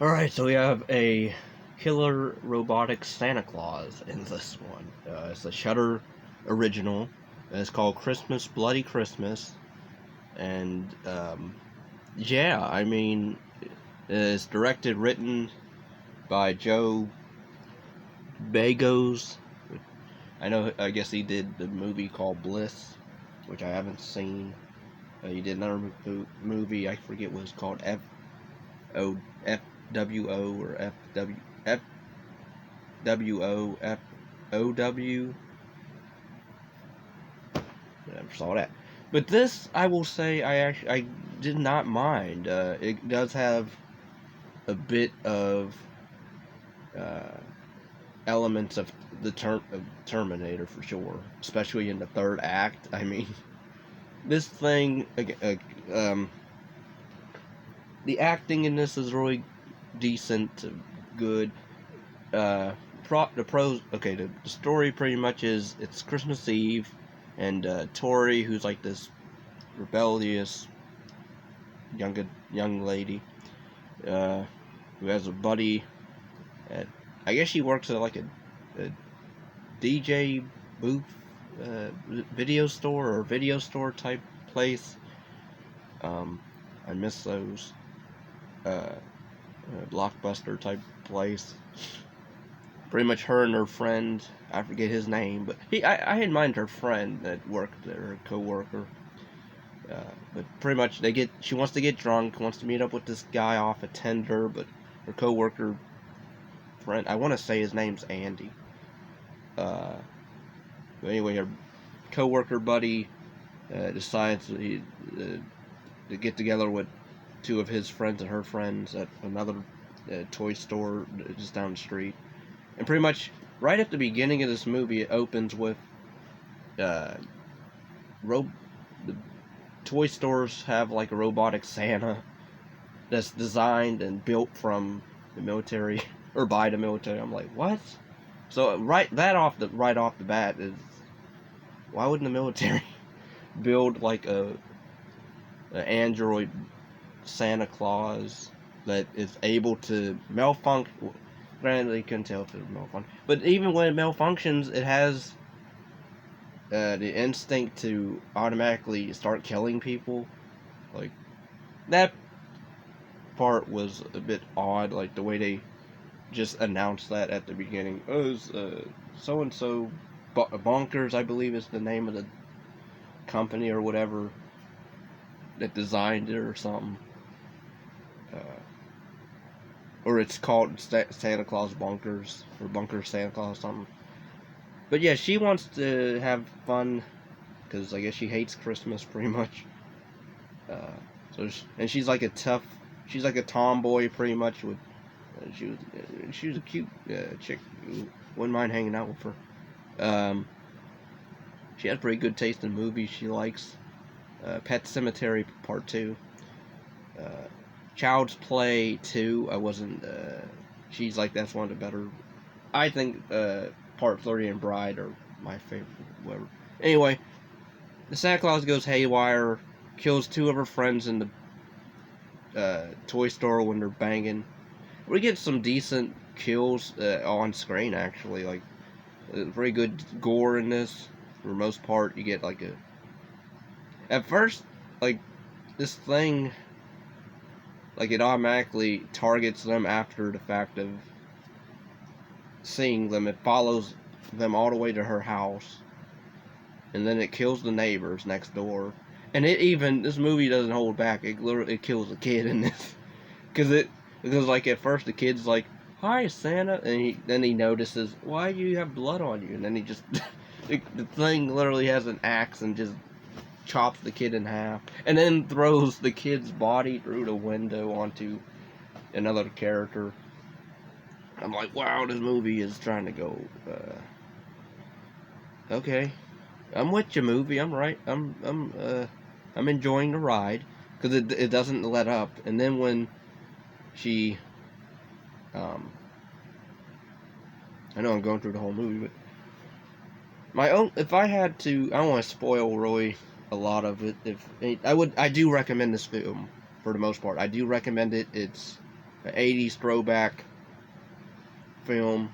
Alright, so we have a killer robotic Santa Claus in this one. It's a Shudder original. It's called Christmas Bloody Christmas. And, yeah, I mean, it's directed, written by Joe Begos. I guess he did the movie called Bliss, which I haven't seen. He did another movie, I forget what it's called, FWO or FWO. Never saw that. But this, I will say, I did not mind. It does have a bit of elements of the Terminator for sure, especially in the third act. I mean, this thing, the acting in this is really decent to good. The story pretty much is it's Christmas Eve, and Tori, who's like this rebellious young lady, who has a buddy at, I guess she works at like a DJ booth, video store type place. I miss those. Blockbuster type place. Pretty much her and her friend, I forget his name, but I didn't mind her friend that worked there, her co-worker. But pretty much she wants to get drunk, wants to meet up with this guy off a tender, but her co-worker friend, I want to say his name's Andy. But anyway, her co-worker buddy decides to get together with two of his friends and her friends at another toy store just down the street. And pretty much right at the beginning of this movie, it opens with the toy stores have like a robotic Santa that's designed and built from the military or by the military. I'm like, what? So right off the bat is, why wouldn't the military build like an android Santa Claus that is able to malfunction? Granted, they couldn't tell if it malfunctions, but even when it malfunctions, it has the instinct to automatically start killing people. Like, that part was a bit odd, like the way they just announced that at the beginning. Oh, it's so-and-so Bonkers, I believe is the name of the company or whatever that designed it or something. Or it's called Santa Claus Bunkers, or Bunker Santa Claus or something. But yeah, she wants to have fun, because I guess she hates Christmas pretty much. She's like she's like a tomboy pretty much. She was a cute chick. Wouldn't mind hanging out with her. She has pretty good taste in movies she likes. Pet Sematary Part 2. Child's Play 2, I wasn't, she's like, that's one of the better, I think, Part 30 and Bride are my favorite, whatever. Anyway, the Santa Claus goes haywire, kills two of her friends in the toy store when they're banging. We get some decent kills on screen, actually, like, very good gore in this. For the most part, you get like at first, like, this thing, like, it automatically targets them after the fact of seeing them. It follows them all the way to her house, and then it kills the neighbors next door. And this movie doesn't hold back. It kills a kid in this, because like at first the kid's like, "Hi, Santa," and then he notices, "Why do you have blood on you?" And then he just the thing literally has an axe and just chops the kid in half, and then throws the kid's body through the window onto another character. I'm like, wow, this movie is trying to go, okay, I'm with you, movie. I'm right. I'm enjoying the ride, because it doesn't let up. And then when she, I know I'm going through the whole movie, but if I had to, I don't want to spoil really a lot of it. I do recommend this film for the most part. I do recommend it. It's an 80s throwback film,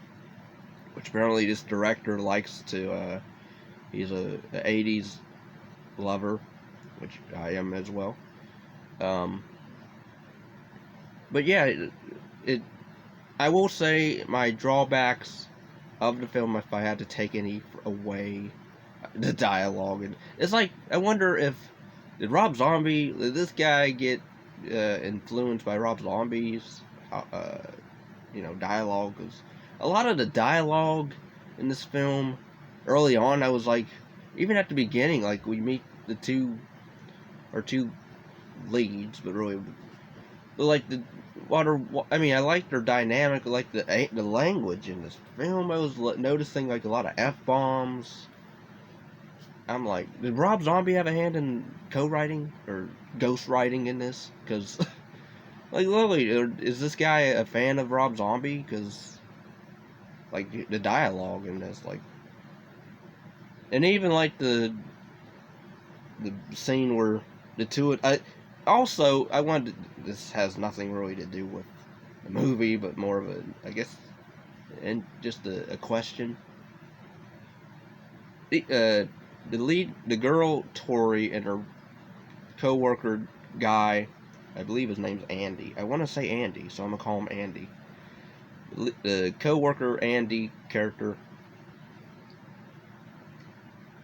which apparently this director likes to, he's a 80s lover, which I am as well. But yeah, I will say my drawbacks of the film, if I had to take any away, the dialogue. And it's like, I wonder if, did this guy get influenced by Rob Zombie's, dialogue? Because a lot of the dialogue in this film, early on, I was like, even at the beginning, like, we meet the two leads, but really, like, I like their dynamic, like the language in this film. I was noticing like a lot of F-bombs. I'm like, did Rob Zombie have a hand in co-writing or ghost-writing in this? Because, like, literally, is this guy a fan of Rob Zombie? Because, like, the dialogue in this, like, and even like the scene where the two, I wanted this has nothing really to do with the movie, but more of I guess, and just a question. The girl Tori and her co-worker guy, I believe his name's Andy. I want to say Andy, so I'm gonna call him Andy. The co-worker Andy character.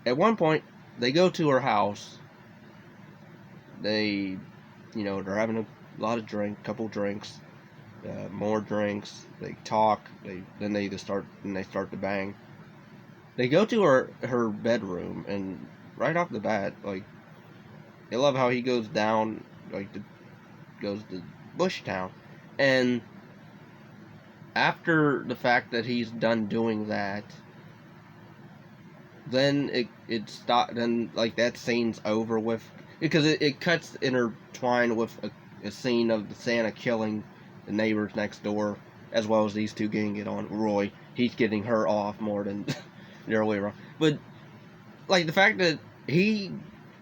At one point, they go to her house. They're having a lot of couple drinks, more drinks. They talk. They start to bang. They go to her bedroom, and right off the bat, like, I love how he goes down, like, goes to Bushtown, and after the fact that he's done doing that, then it stopped. Then, like, that scene's over with, because it cuts intertwined with a scene of the Santa killing the neighbors next door, as well as these two getting it on. Roy, he's getting her off more than the other way around. But, like, the fact that he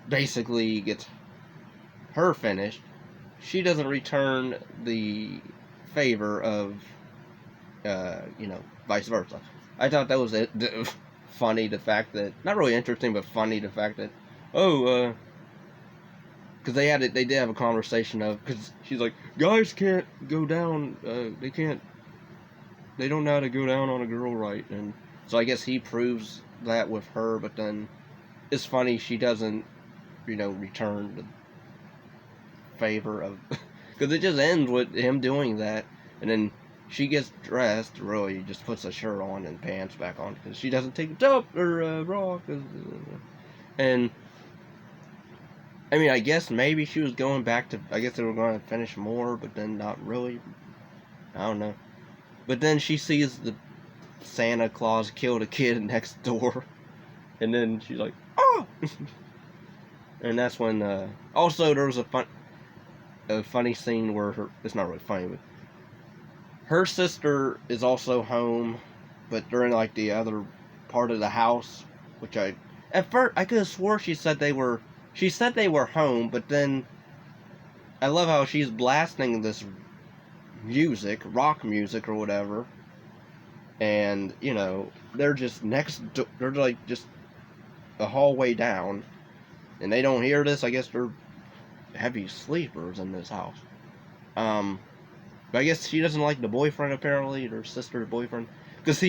basically gets her finished, she doesn't return the favor of, vice versa. I thought that was funny, the fact that, not really interesting, but funny, the fact that, because they did have a conversation of, because she's like, guys can't go down, they don't know how to go down on a girl right, and so I guess he proves that with her, but then it's funny she doesn't, return the favor of, because it just ends with him doing that, and then she gets dressed, really just puts a shirt on and pants back on, because she doesn't take the top or bra, and I guess maybe she was going back to, I guess they were going to finish more, but then not really. I don't know. But then she sees the Santa Claus killed a kid next door, and then she's like, oh! And that's when, also there was a funny scene where it's not really funny, but her sister is also home, but they're in, like, the other part of the house, which at first, I could have swore she said they were home, but then I love how she's blasting this music, rock music or whatever, and, they're just they're like just a hallway down, and they don't hear this. I guess they're heavy sleepers in this house. But I guess she doesn't like the boyfriend, apparently, her sister's boyfriend, because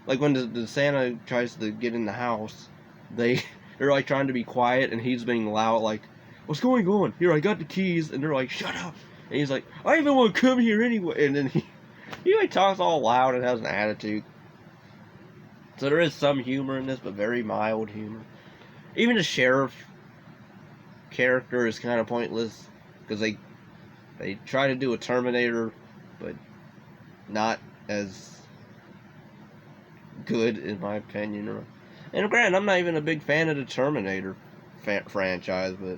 like, when the Santa tries to get in the house, they're like trying to be quiet, and he's being loud, like, what's going on? Here, I got the keys, and they're like, shut up. And he's like, I even want to come here anyway. And then he like talks all loud and has an attitude. So there is some humor in this, but very mild humor. Even the sheriff character is kind of pointless, because they try to do a Terminator, but not as good, in my opinion. And granted, I'm not even a big fan of the Terminator franchise, but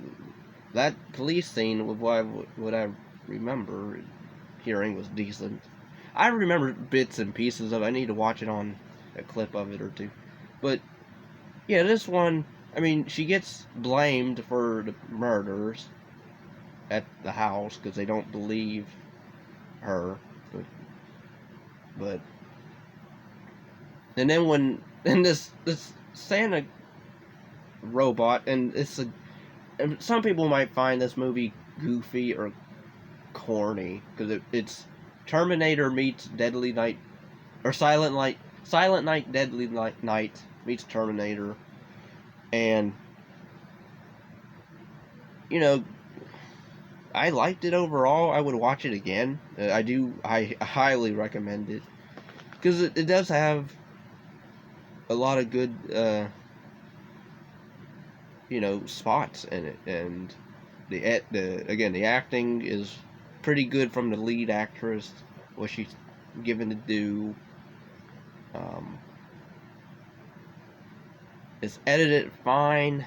that police scene, with what I remember hearing, was decent. I remember bits and pieces of it. I need to watch it on a clip of it or two. But, yeah, this one, she gets blamed for the murders at the house because they don't believe her, but and then when and this Santa robot, and and some people might find this movie goofy or corny because it's Terminator meets Deadly Night, or Silent Night, Deadly Night meets Terminator, and you know, I liked it overall. I would watch it again. I highly recommend it because it does have a lot of good spots in it, and the acting is pretty good from the lead actress, what she's given to do. It's edited fine.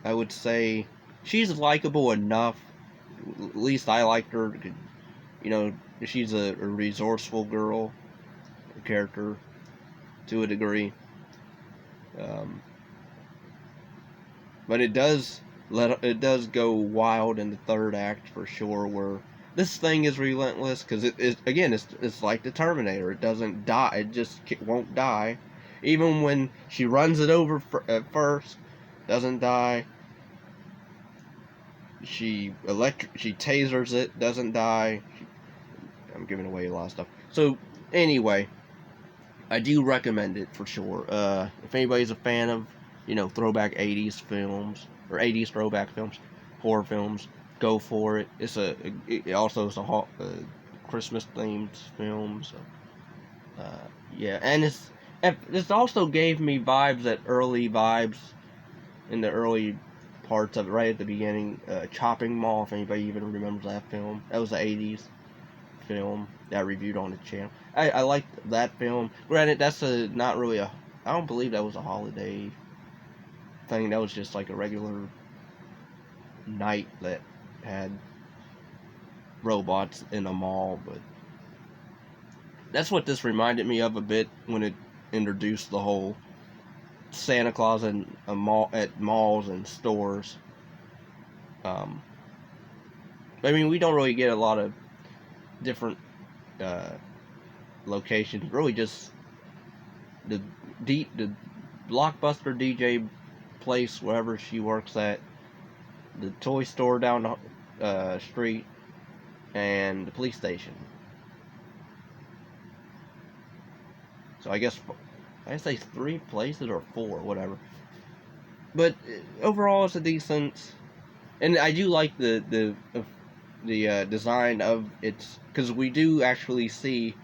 I would say she's likable enough. At least I liked her. She's a resourceful girl, a character to a degree. But it does go wild in the third act for sure, where this thing is relentless because it's like the Terminator. It doesn't die. It just won't die. Even when she runs it over at first, doesn't die. She tasers it, doesn't die. I'm giving away a lot of stuff. So anyway, I do recommend it for sure. If anybody's a fan of throwback 80s films or 80s throwback films, horror films, go for it. It also is a Christmas themed film. So yeah, and this also gave me early vibes in the early parts of it, right at the beginning. Chopping Mall, if anybody even remembers that film. That was the 80s film that I reviewed on the channel. I liked that film. Granted, that's not really I don't believe that was a holiday thing. That was just like a regular night that had robots in a mall, but that's what this reminded me of a bit when it introduced the whole Santa Claus in a mall, at malls and stores. I mean, we don't really get a lot of different locations. Really, just the Blockbuster DJ place wherever she works at, the toy store down the street, and the police station. So I guess I say 3 places or 4, whatever. But overall, it's a decent, and I do like the design of its, because we do actually see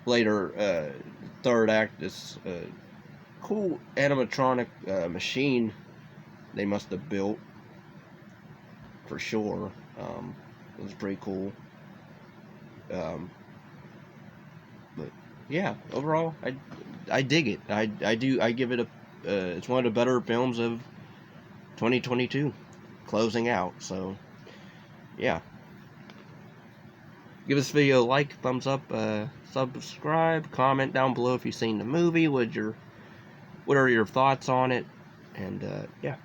later, third act, this cool animatronic machine they must have built for sure. It was pretty cool. But yeah, overall, I dig it. I give it it's one of the better films of 2022, closing out. So yeah, give this video a like, thumbs up, subscribe, comment down below if you've seen the movie. What are your thoughts on it? And yeah.